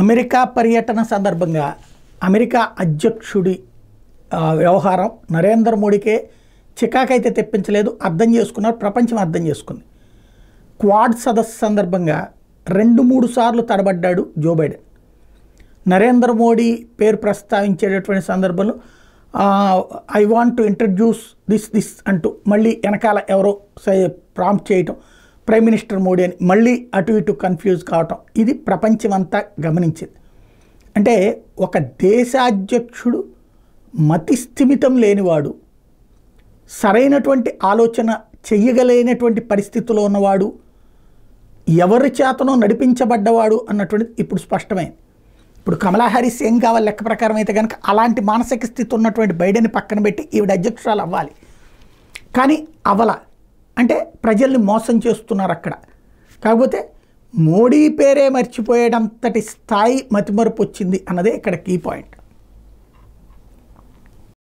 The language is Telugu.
అమెరికా పర్యటన సందర్భంగా అమెరికా అధ్యక్షుడి వ్యవహారం నరేంద్ర మోడీకే చికాకైతే తెప్పించలేదు, అర్థం చేసుకున్నారు, ప్రపంచం అర్థం చేసుకుంది. క్వాడ్ సదస్సు సందర్భంగా 2-3 సార్లు తడబడ్డాడు జో బైడెన్. నరేంద్ర మోడీ పేరు ప్రస్తావించేటటువంటి సందర్భంలో I want to introduce this అంటూ మళ్ళీ వెనకాల ఎవరో ప్రాంప్ట్ చేయటం, ప్రైమ్ మినిస్టర్ మోడీ అని మళ్ళీ అటు ఇటు కన్ఫ్యూజ్ కావటం, ఇది ప్రపంచమంతా గమనించింది. అంటే ఒక దేశాధ్యక్షుడు మతిస్థిమితం లేనివాడు, సరైనటువంటి ఆలోచన చెయ్యగలిగినటువంటి పరిస్థితిలో ఉన్నవాడు, ఎవరి చేతనో నడిపించబడ్డవాడు అన్నటువంటిది ఇప్పుడు స్పష్టమైంది. ఇప్పుడు కమలా హారిస్ ఏం కావాలి లెక్క ప్రకారం అయితే కనుక అలాంటి మానసిక స్థితి ఉన్నటువంటి బైడెన్ పక్కన పెట్టి ఈవిడ అధ్యక్షురాలు అవ్వాలి. కానీ అవల అంటే ప్రజల్ని మోసం చేస్తున్నారు అక్కడ. కాకపోతే మోడీ పేరే మర్చిపోయేటంతటి స్థాయి మతిమరుపు వచ్చింది అన్నదే ఇక్కడ కీ పాయింట్.